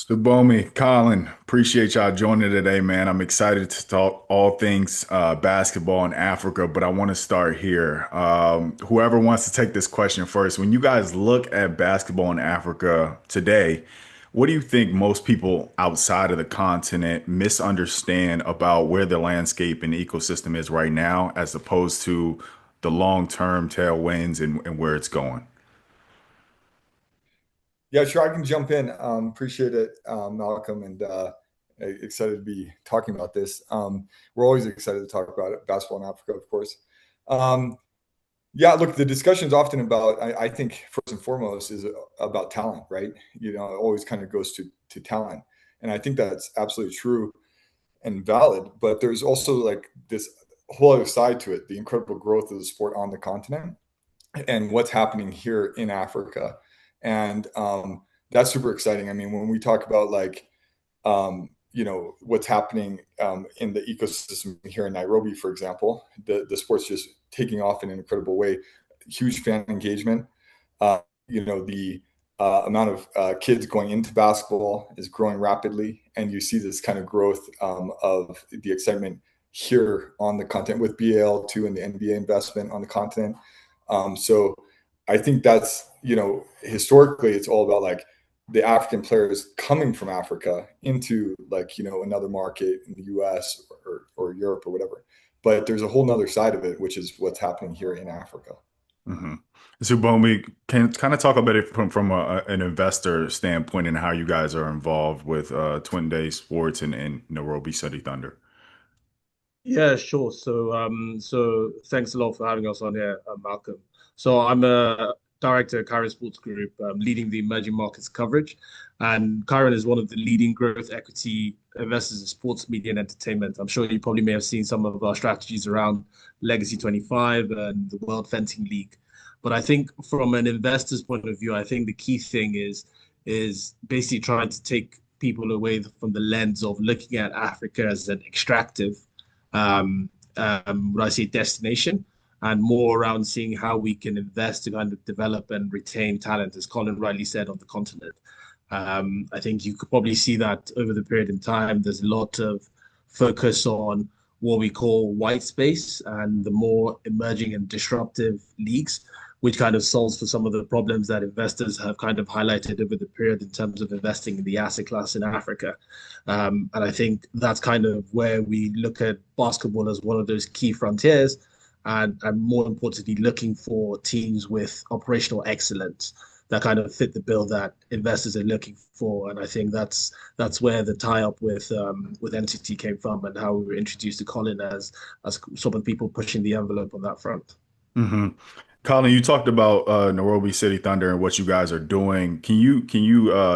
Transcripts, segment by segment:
Subomi, Colin, appreciate y'all joining today, man. I'm excited to talk all things basketball in Africa, but I want to start here. Whoever wants to take this question first, when you guys look at basketball in Africa today, what do you think most people outside of the continent misunderstand about where the landscape and ecosystem is right now, as opposed to the long-term tailwinds and where it's going? Yeah, sure. I can jump in. Appreciate it, Malcolm, and excited to be talking about this. We're always excited to talk about it, basketball in Africa, of course. Um, yeah, look, the discussion is often about, I think, first and foremost, is about talent, right? You know, it always kind of goes to talent. And I think that's absolutely true and valid. But there's also like this whole other side to it, the incredible growth of the sport on the continent and what's happening here in Africa. And that's super exciting. I mean, when we talk about like, what's happening in the ecosystem here in Nairobi, for example, the sport's just taking off in an incredible way. Huge fan engagement. Uh, the amount of kids going into basketball is growing rapidly, and you see this kind of growth of the excitement here on the continent with BAL too, and the NBA investment on the continent. So I think that's, historically it's all about like the African players coming from Africa into like, another market in the US or Europe or whatever. But there's a whole nother side of it, which is what's happening here in Africa. Hmm. So, Bomi, can kind of talk about it from an investor standpoint and how you guys are involved with Twin Day Sports and Nairobi City Thunder. Yeah, sure. So thanks a lot for having us on here, Malcolm. So I'm a director at Chiron Sports Group, leading the emerging markets coverage. And Chiron is one of the leading growth equity investors in sports, media, and entertainment. I'm sure you probably may have seen some of our strategies around Legacy 25 and the World Fencing League. But I think from an investor's point of view, I think the key thing is basically trying to take people away from the lens of looking at Africa as an extractive would I say destination, and more around seeing how we can invest to kind of develop and retain talent, as Colin rightly said, on the continent. I think you could probably see that over the period in time. There's a lot of focus on what we call white space and the more emerging and disruptive leagues, which kind of solves for some of the problems that investors have kind of highlighted over the period in terms of investing in the asset class in Africa. And I think that's kind of where we look at basketball as one of those key frontiers, and more importantly, looking for teams with operational excellence that kind of fit the bill that investors are looking for. And I think that's where the tie up with NCT came from, and how we were introduced to Colin as some of the people pushing the envelope on that front. Hmm. Colin, you talked about Nairobi City Thunder and what you guys are doing. Can you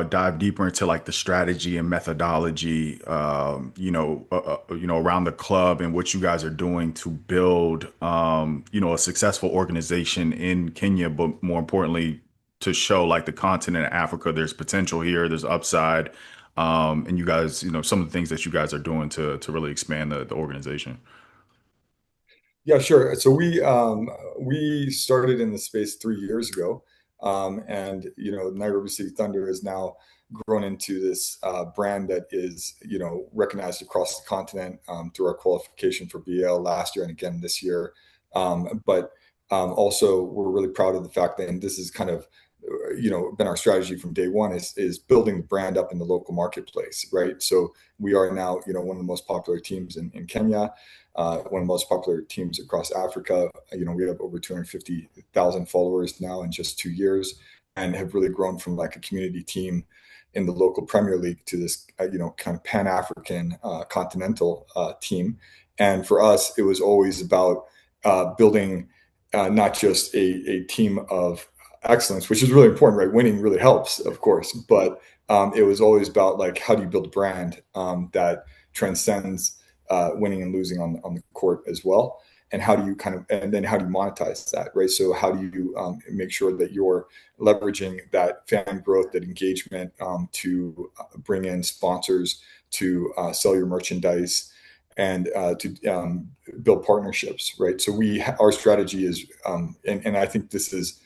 dive deeper into like the strategy and methodology, around the club and what you guys are doing to build, a successful organization in Kenya, but more importantly, to show like the continent of Africa, there's potential here, there's upside, and you guys, some of the things that you guys are doing to really expand the organization. Yeah, sure. So we started in the space 3 years ago, and Nairobi City Thunder has now grown into this brand that is recognized across the continent through our qualification for BL last year and again this year. But also we're really proud of the fact that, and this is kind of been our strategy from day one, is building the brand up in the local marketplace, right? So we are now one of the most popular teams in Kenya, one of the most popular teams across Africa. We have over 250,000 followers now in just 2 years, and have really grown from like a community team in the local Premier League to this kind of Pan-African continental team. And for us, it was always about building not just a team of excellence, which is really important, right? Winning really helps, of course, but it was always about like, how do you build a brand that transcends winning and losing on the court as well? And how do you and then how do you monetize that, right? So how do you make sure that you're leveraging that fan growth, that engagement, to bring in sponsors, to sell your merchandise, and to build partnerships, right? So our strategy is, and I think this is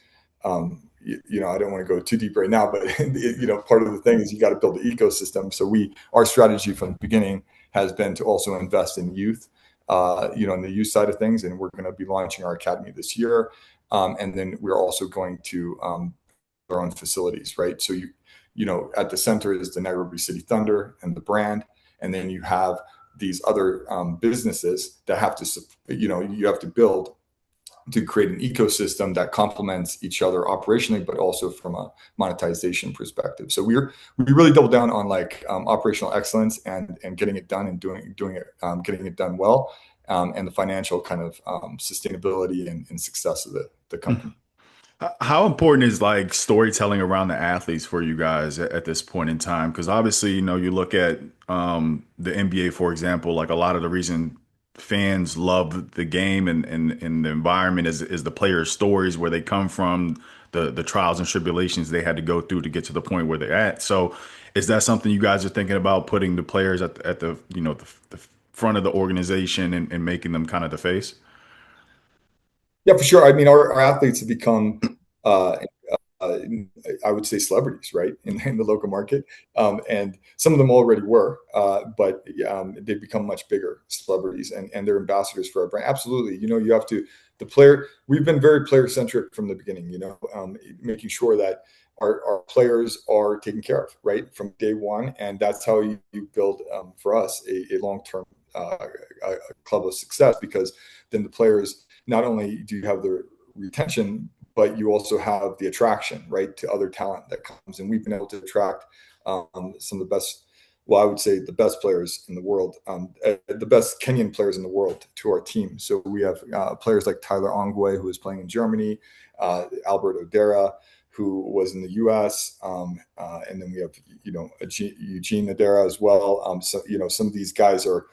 I don't want to go too deep right now, but part of the thing is you got to build the ecosystem. So our strategy from the beginning has been to also invest in youth, in the youth side of things, and we're going to be launching our academy this year, and then we're also going to our own facilities, right? So at the center is the Nairobi City Thunder and the brand, and then you have these other businesses that have to, you have to build to create an ecosystem that complements each other operationally, but also from a monetization perspective. So we really double down on operational excellence and getting it done and doing it, getting it done well, and the financial kind of sustainability and success of the company. How important is like storytelling around the athletes for you guys at this point in time? Because obviously, you look at the NBA, for example, like a lot of the reason fans love the game and the environment is the players' stories, where they come from, the trials and tribulations they had to go through to get to the point where they're at. So is that something you guys are thinking about, putting the players at the front of the organization and making them kind of the face? Yeah, for sure. I mean, our athletes have become, I would say, celebrities, right, in the local market, and some of them already were, but they've become much bigger celebrities, and they're ambassadors for our brand. Absolutely, you have to the player. We've been very player centric from the beginning. Making sure that our players are taken care of right from day one, and that's how you build for us a long term club of success, because then the players, not only do you have the retention, but you also have the attraction, right, to other talent that comes. And we've been able to attract some of the best, well, I would say the best players in the world, the best Kenyan players in the world to our team. So we have players like Tyler Ongwe, who is playing in Germany, Albert Odera, who was in the U.S., and then we have, Eugene Odera as well. So, some of these guys are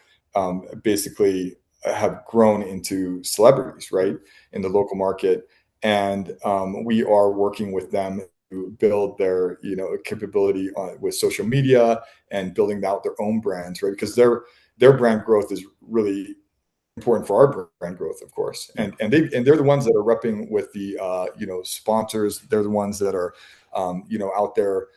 basically have grown into celebrities, right, in the local market. And we are working with them to build their, capability with social media and building out their own brands, right? Because their brand growth is really important for our brand growth, of course. And they're the ones that are repping with the sponsors. They're the ones that are out there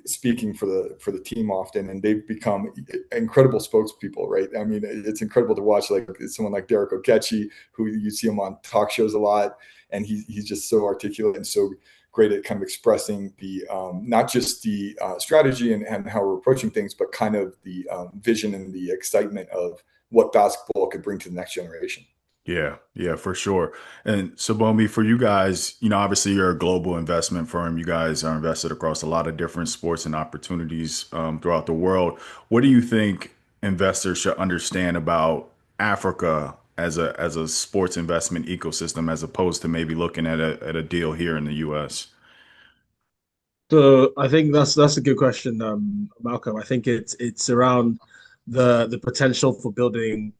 speaking for the team often, and they've become incredible spokespeople, right? I mean, it's incredible to watch like someone like Derek Okechi, who you see him on talk shows a lot, and he's just so articulate and so great at kind of expressing the not just the strategy and how we're approaching things, but kind of the vision and the excitement of what basketball could bring to the next generation. Yeah, for sure. And Subomi, for you guys, obviously you're a global investment firm. You guys are invested across a lot of different sports and opportunities throughout the world. What do you think investors should understand about Africa as a sports investment ecosystem, as opposed to maybe looking at a deal here in the U.S.? So I think that's a good question, Malcolm. I think it's around the potential for building,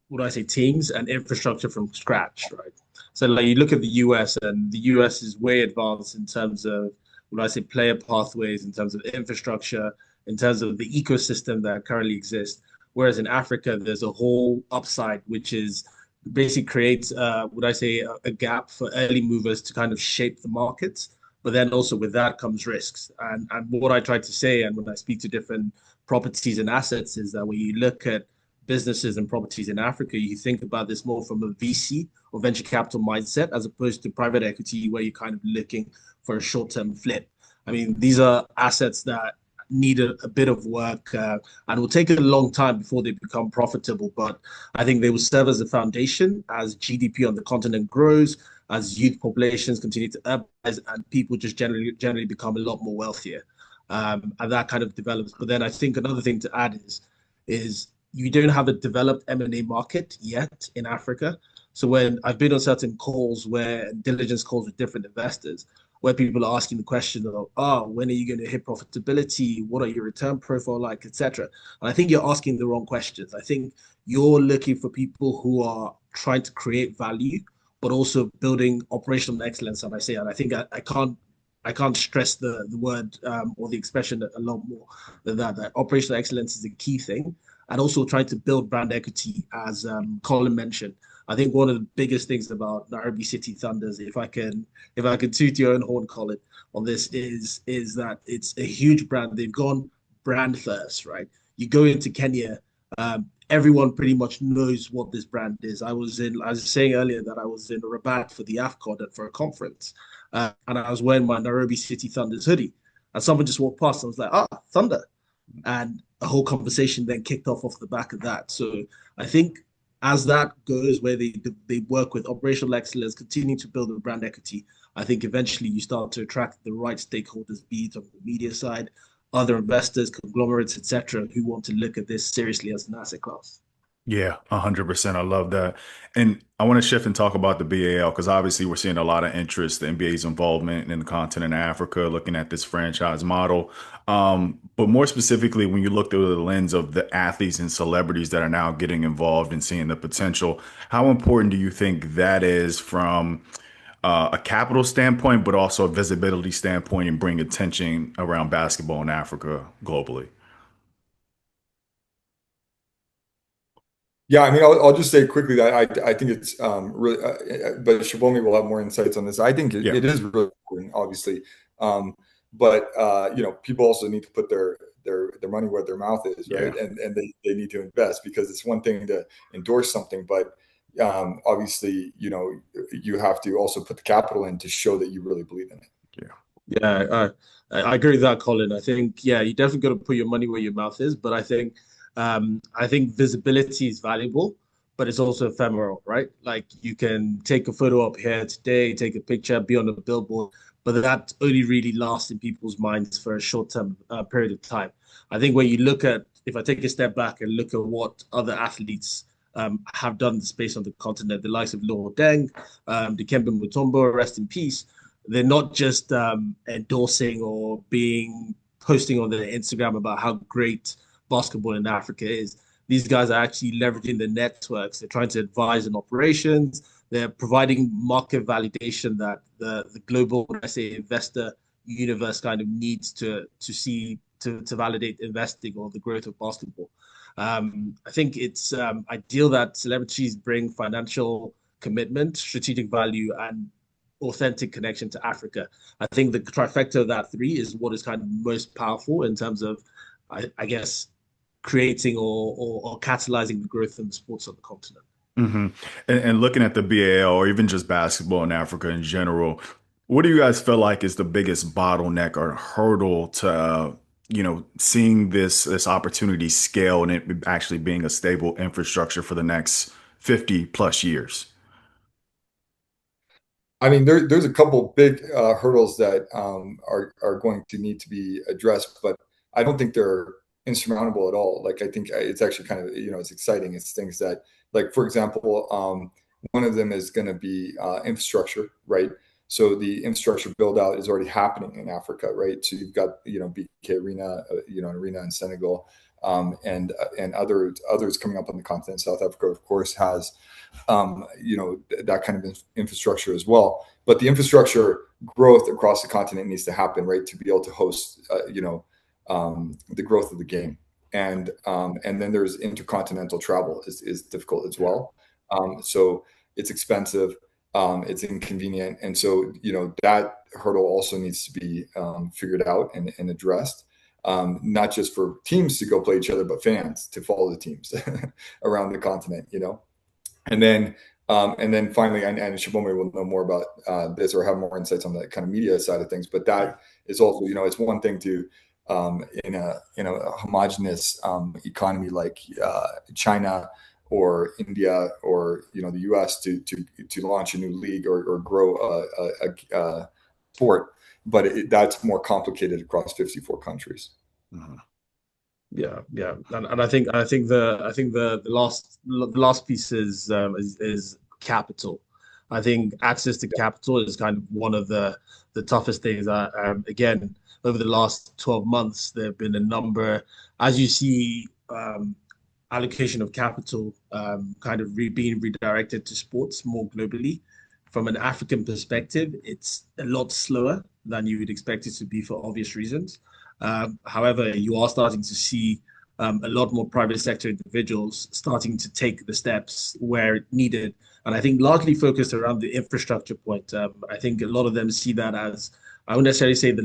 what do I say, teams and infrastructure from scratch, right? So like you look at the US, and the US is way advanced in terms of, what do I say, player pathways, in terms of infrastructure, in terms of the ecosystem that currently exists. Whereas in Africa, there's a whole upside, which is basically creates, what I say, a gap for early movers to kind of shape the markets. But then also with that comes risks. And what I try to say, and when I speak to different properties and assets, is that when you look at businesses and properties in Africa, you think about this more from a VC or venture capital mindset, as opposed to private equity, where you're kind of looking for a short-term flip. I mean, these are assets that need a bit of work, and will take a long time before they become profitable. But I think they will serve as a foundation as GDP on the continent grows, as youth populations continue to urbanize, and people just generally become a lot more wealthier, and that kind of develops. But then I think another thing to add is you don't have a developed M&A market yet in Africa. So when I've been on certain calls, where diligence calls with different investors, where people are asking the question of, oh, when are you going to hit profitability? What are your return profile like, etc. And I think you're asking the wrong questions. I think you're looking for people who are trying to create value, but also building operational excellence. And I say, and I think I can't stress the word or the expression a lot more than that. That operational excellence is a key thing, and also trying to build brand equity, as Colin mentioned. I think one of the biggest things about Nairobi City Thunders, if I can toot your own horn, Colin, on this is that it's a huge brand. They've gone brand first, right? You go into Kenya, everyone pretty much knows what this brand is. I was saying earlier that I was in Rabat for the AFCON and for a conference, and I was wearing my Nairobi City Thunders hoodie, and someone just walked past. And I was like, "Ah, Thunder," and a whole conversation then kicked off the back of that. So I think as that goes, where they work with operational excellence, continue to build the brand equity, I think eventually you start to attract the right stakeholders, be it on the media side, other investors, conglomerates, etc., who want to look at this seriously as an asset class. Yeah, 100%. I love that. And I want to shift and talk about the BAL because obviously we're seeing a lot of interest, the NBA's involvement in the continent of Africa, looking at this franchise model. But more specifically, when you look through the lens of the athletes and celebrities that are now getting involved and seeing the potential, how important do you think that is from a capital standpoint, but also a visibility standpoint and bring attention around basketball in Africa globally? Yeah, I mean, I'll just say quickly that I think it's really, but Shibomi will have more insights on this. I think Yeah. it is really important, obviously, um, but people also need to put their money where their mouth is, right? Yeah. And they need to invest because it's one thing to endorse something, but obviously, you have to also put the capital in to show that you really believe in it. Yeah. Yeah, I agree with that, Colin. I think yeah, you definitely got to put your money where your mouth is. But I think visibility is valuable, but it's also ephemeral, right? Like you can take a photo up here today, take a picture, be on a billboard, but that only really lasts in people's minds for a short-term period of time. I think when you look at, if I take a step back and look at what other athletes have done in the space on the continent, the likes of Luo Deng, Dikembe Mutombo, rest in peace. They're not just endorsing or being posting on their Instagram about how great basketball in Africa is. These guys are actually leveraging the networks. They're trying to advise on operations. They're providing market validation that the global, when I say investor universe, kind of needs to validate investing or the growth of basketball. I think it's ideal that celebrities bring financial commitment, strategic value, and authentic connection to Africa. I think the trifecta of that three is what is kind of most powerful in terms of, I guess, creating or catalyzing the growth in the sports on the continent. hmm and looking at the BAL or even just basketball in Africa in general, what do you guys feel like is the biggest bottleneck or hurdle to, seeing this opportunity scale and it actually being a stable infrastructure for the next 50 plus years? I mean, there's a couple big hurdles that are going to need to be addressed, but I don't think they're insurmountable at all. Like I think it's actually kind of it's exciting. It's things that, like for example, one of them is going to be infrastructure, right? So the infrastructure build out is already happening in Africa, right? So you've got BK Arena, an arena in Senegal, and others coming up on the continent. South Africa, of course, has that kind of infrastructure as well. But the infrastructure growth across the continent needs to happen, right, to be able to host, the growth of the game. And then there's intercontinental travel is difficult as well. So it's expensive, it's inconvenient, and so that hurdle also needs to be figured out and addressed. Not just for teams to go play each other, but fans to follow the teams around the continent. And then finally, and Shibomi will know more about this or have more insights on the kind of media side of things. But that is also, it's one thing to in a homogenous economy like China or India or the U.S. to launch a new league or grow a sport, but that's more complicated across 54 countries. Mhm. Yeah, yeah, and I think the last piece is capital. I think access to capital is kind of one of the toughest things. Again, over the last 12 months, there have been a number, as you see, allocation of capital kind of being redirected to sports more globally. From an African perspective, it's a lot slower than you would expect it to be for obvious reasons. However, you are starting to see a lot more private sector individuals starting to take the steps where needed And I think largely focused around the infrastructure point. I think a lot of them see that as, I wouldn't necessarily say the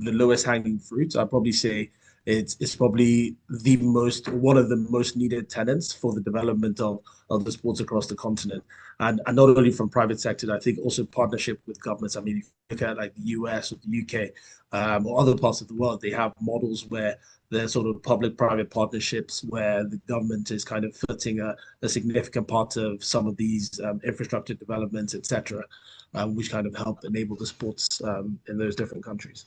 lowest hanging fruit. I'd probably say it's probably the most one of the most needed tenants for the development of the sports across the continent, and not only from private sector. I think also partnership with governments. I mean, if you look at like the US or the UK, or other parts of the world, they have models where they're sort of public-private partnerships where the government is kind of footing a significant part of some of these infrastructure developments, etc., which kind of help enable the sports in those different countries.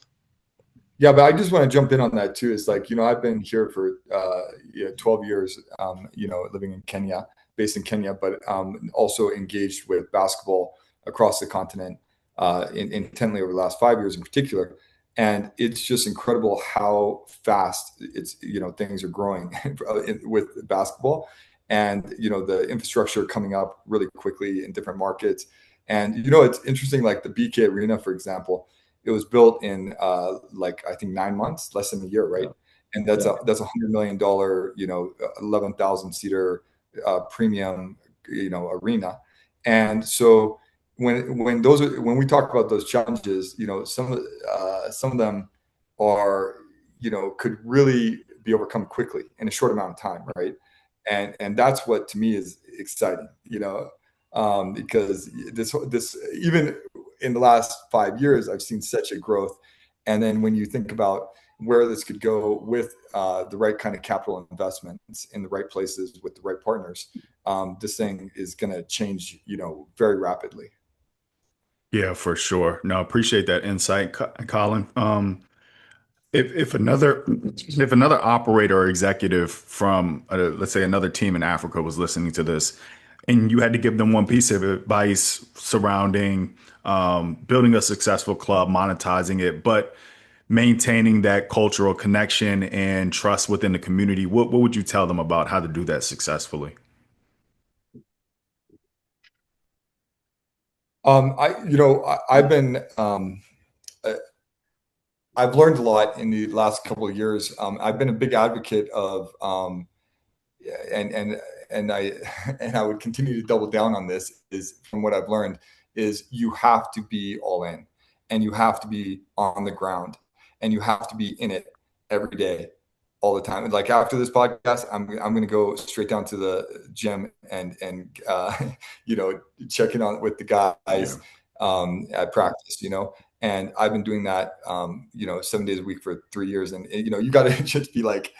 Yeah, but I just want to jump in on that too. It's like, I've been here for 12 years, living in Kenya, based in Kenya, but also engaged with basketball across the continent intently over the last 5 years in particular. And it's just incredible how fast things are growing with basketball, and the infrastructure coming up really quickly in different markets. And it's interesting, like the BK Arena, for example. It was built in like I think 9 months, less than a year, right? Yeah. And that's $100 million, 11,000 seater premium, arena. And so when we talk about those challenges, some of them are could really be overcome quickly in a short amount of time, right? And that's what to me is exciting, because this even in the last 5 years, I've seen such a growth. And then when you think about where this could go with the right kind of capital investments in the right places with the right partners, this thing is going to change, very rapidly. Yeah, for sure. No, appreciate that insight, Colin. If another operator or executive from let's say another team in Africa was listening to this, and you had to give them one piece of advice surrounding building a successful club, monetizing it, but maintaining that cultural connection and trust within the community, what would you tell them about how to do that successfully? I've been I've learned a lot in the last couple of years. I've been a big advocate of, and I and I would continue to double down on this. Is from what I've learned, is you have to be all in, and you have to be on the ground, and you have to be in it every day, all the time. And like after this podcast, I'm going to go straight down to the gym and check in on with the Yeah. guys at practice. And I've been doing that, 7 days a week for 3 years. And, you got to just be like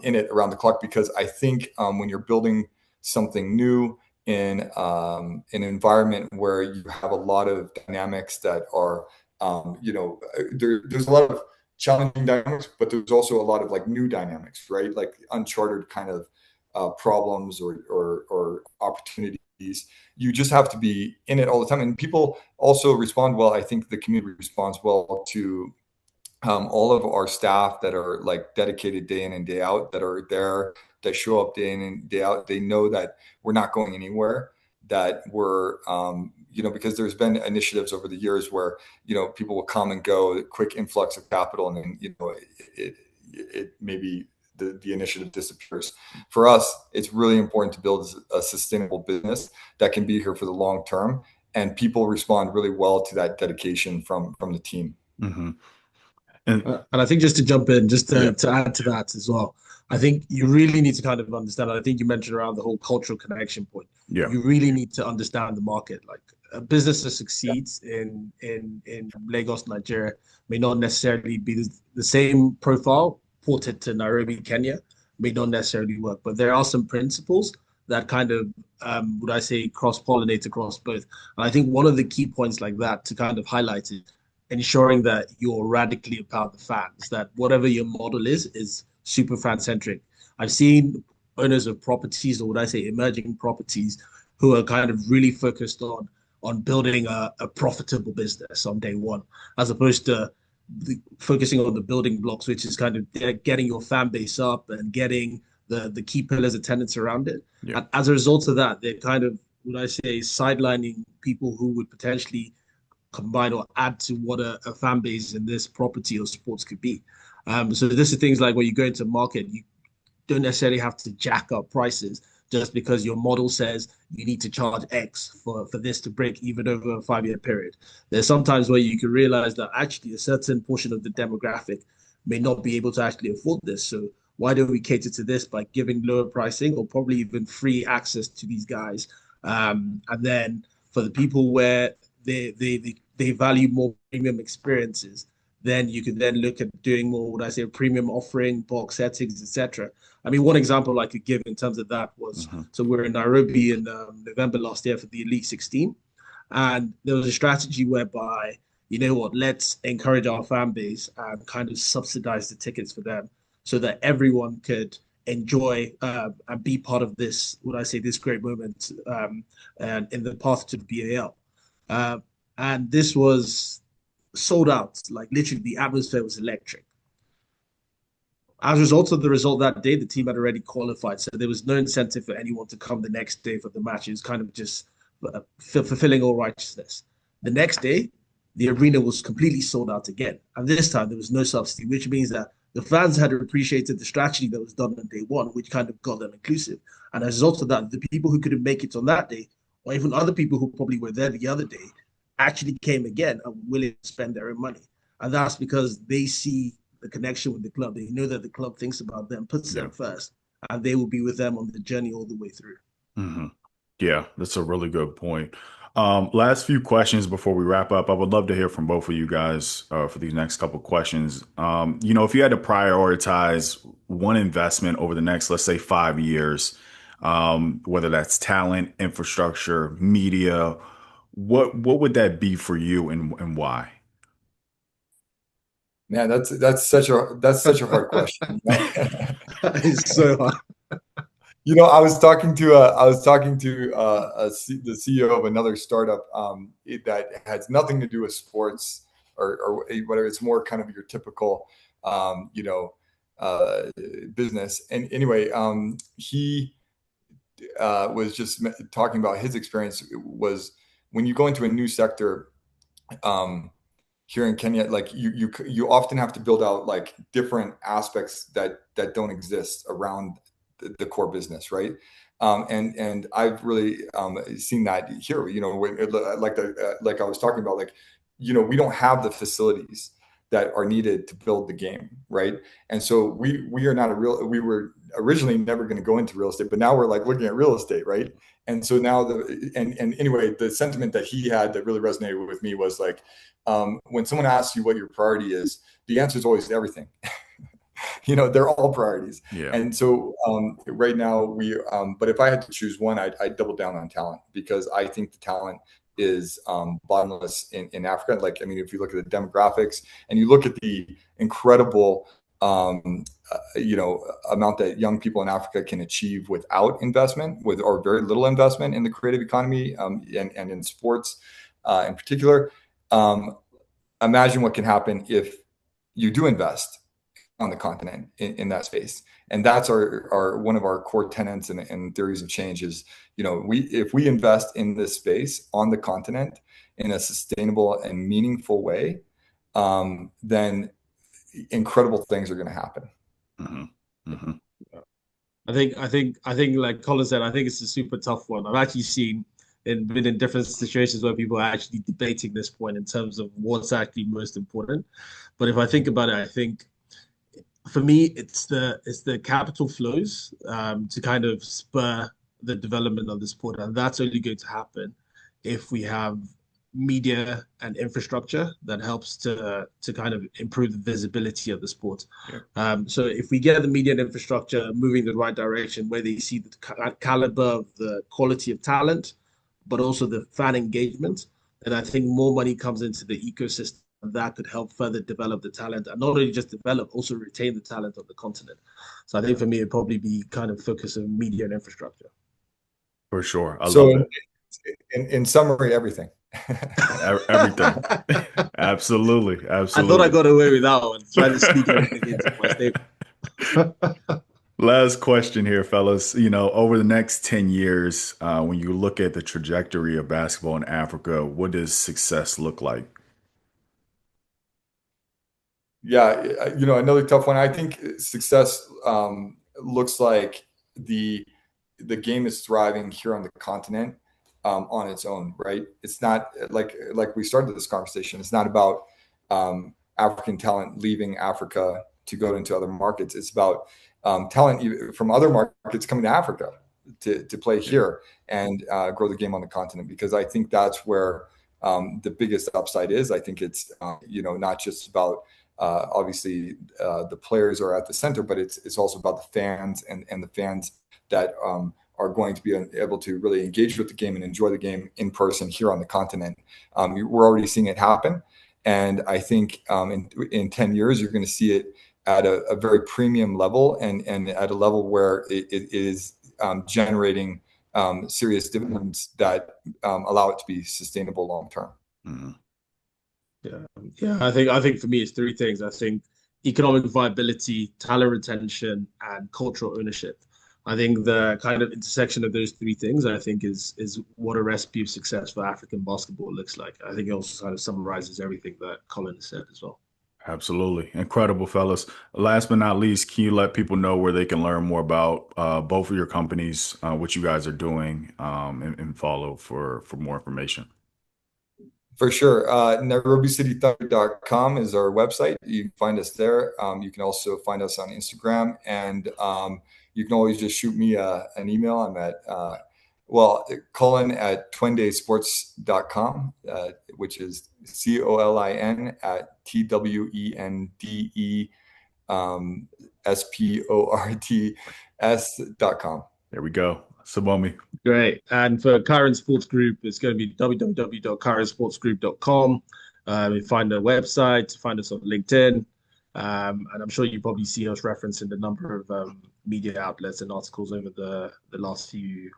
in it around the clock, because I think when you're building something new in an environment where you have a lot of dynamics that are, there's a lot of challenging dynamics, but there's also a lot of like new dynamics, right? Like uncharted kind of problems or opportunities. You just have to be in it all the time, and people also respond well. I think the community responds well to all of our staff that are like dedicated day in and day out, that are there, that show up day in and day out. They know that we're not going anywhere, that we're because there's been initiatives over the years where people will come and go, quick influx of capital, and then it maybe the initiative disappears. For us, it's really important to build a sustainable business that can be here for the long term, and people respond really well to that dedication from the team. Hmm. And And I think just to jump in, just yeah, to add to that as well, I think you really need to kind of understand. And I think you mentioned around the whole cultural connection point. yeah, You really need to understand the market. Like a business that succeeds in Lagos, Nigeria, may not necessarily be the same profile ported to Nairobi, Kenya, may not necessarily work. But there are some principles that kind of would I say cross-pollinate across both. And I think one of the key points like that to kind of highlight is ensuring that you're radically about the fans, that whatever your model is super fan centric. I've seen owners of properties, or would I say emerging properties, who are kind of really focused on building a profitable business on day one, as opposed to focusing on the building blocks, which is kind of getting your fan base up and getting the key pillars of tenants around it. yeah. And as a result of that, they're kind of, would I say, sidelining people who would potentially combine or add to what a fan base in this property or sports could be. So this is things like when you go into market, you don't necessarily have to jack up prices just because your model says you need to charge X for this to break even over a 5 year period. There's sometimes where you can realize that actually a certain portion of the demographic may not be able to actually afford this. So why don't we cater to this by giving lower pricing or probably even free access to these guys? And then for the people where they value more premium experiences, then you can then look at doing more, would I say, a premium offering, box settings, etc. I mean, one example I could give in terms of that was Hmm. so we're in Nairobi in November last year for the Elite 16, and there was a strategy whereby, you know what, let's encourage our fan base and kind of subsidize the tickets for them so that everyone could enjoy and be part of this, would I say, this great moment and in the path to the BAL. Uh, and this was sold out. Like literally, the atmosphere was electric. As a result of the result that day, the team had already qualified, so there was no incentive for anyone to come the next day for the match. It was kind of just fulfilling all righteousness. The next day, the arena was completely sold out again, and this time there was no subsidy, which means that the fans had appreciated the strategy that was done on day one, which kind of got them inclusive. And as a result of that, the people who couldn't make it on that day, or even other people who probably were there the other day, actually came again and were willing to spend their own money. And that's because they see the connection with the club. They know that the club thinks about them, puts Yeah. them first, and they will be with them on the journey all the way through. Hmm. Yeah, that's a really good point. Last few questions before we wrap up. I would love to hear from both of you guys for these next couple questions. If you had to prioritize one investment over the next, let's say, 5 years, whether that's talent, infrastructure, media, what would that be for you and why? Man, that's such a hard question. It's so hard. I was talking to the CEO of another startup that has nothing to do with sports or whatever. It's more kind of your typical, um, you know, uh, business. And anyway, he was just talking about his experience was when you go into a new sector. Um, Here in Kenya, like you often have to build out like different aspects that don't exist around the core business, right? And I've really seen that here. Like I was talking about, like we don't have the facilities that are needed to build the game, right? And so we are not a real. We were originally never going to go into real estate, but now we're like looking at real estate, right? And so now and anyway, the sentiment that he had that really resonated with me was like, when someone asks you what your priority is, the answer is always everything. They're all priorities. Yeah. And so right now but if I had to choose one, I'd double down on talent because I think the talent is bottomless in Africa. Like, I mean, if you look at the demographics and you look at the incredible, amount that young people in Africa can achieve without investment, with or very little investment in the creative economy and in sports in particular. Um, Imagine what can happen if you do invest on the continent in that space. And that's our one of our core tenets and theories of change is, if we invest in this space on the continent in a sustainable and meaningful way, then incredible things are going to happen. Hmm. Hmm. I think, like Colin said, I think it's a super tough one. I've actually been in different situations where people are actually debating this point in terms of what's actually most important. But if I think about it, I think for me, it's the capital flows to kind of spur the development of the sport, and that's only going to happen if we have media and infrastructure that helps to kind of improve the visibility of the sport. Yeah. So if we get the media and infrastructure moving the right direction, where they see the caliber of the quality of talent, but also the fan engagement, then I think more money comes into the ecosystem that could help further develop the talent and not only just develop, also retain the talent of the continent. So I think for me, it'd probably be kind of focus on media and infrastructure. For sure. I So love in, it. in summary, everything. Everything. Absolutely. I thought I Absolutely. got away with that one, trying to sneak everything into my statement. Last question here, fellas. Over the next 10 years, when you look at the trajectory of basketball in Africa, what does success look like? Yeah, another tough one. I think success looks like the the game is thriving here on the continent on its own, right? It's not like we started this conversation. It's not about African talent leaving Africa to go into other markets. It's about talent from other markets coming to Africa to play here and grow the game on the continent, because I think that's where the biggest upside is. I think it's not just about obviously the players are at the center, but it's also about the fans and the fans that are going to be able to really engage with the game and enjoy the game in person here on the continent. We're already seeing it happen, and I think in 10 years you're going to see it at a very premium level and at a level where it is generating serious dividends that allow it to be sustainable long term. Mm-hmm. Yeah. I think for me it's three things. I think economic viability, talent retention, and cultural ownership. I think the kind of intersection of those three things, I think, is what a recipe of success for African basketball looks like. I think it also kind of summarizes everything that Colin said as well. Absolutely. Incredible, fellas. Last but not least, can you let people know where they can learn more about both of your companies, what you guys are doing, and follow for more information? For sure. NairobiCityThunder.com is our website. You can find us there. You can also find us on Instagram, and you can always just shoot me an email. I'm at Colin at twendesports.com, which is COLIN at TWENDESPORTS.com. There we go. Subomi. Great. And for Chiron Sports Group, it's going to be www.chironsportsgroup.com. You find the website, find us on LinkedIn. And I'm sure you probably see us referenced in the number of media outlets and articles over the last few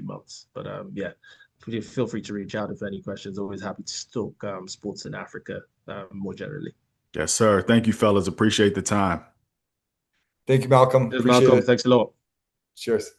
months. But yeah, feel free to reach out if any questions. Always happy to talk sports in Africa more generally. Yes, sir. Thank you, fellas. Appreciate the time. Thank you, Malcolm. Cheers, Appreciate Malcolm. it. Thanks a lot. Cheers.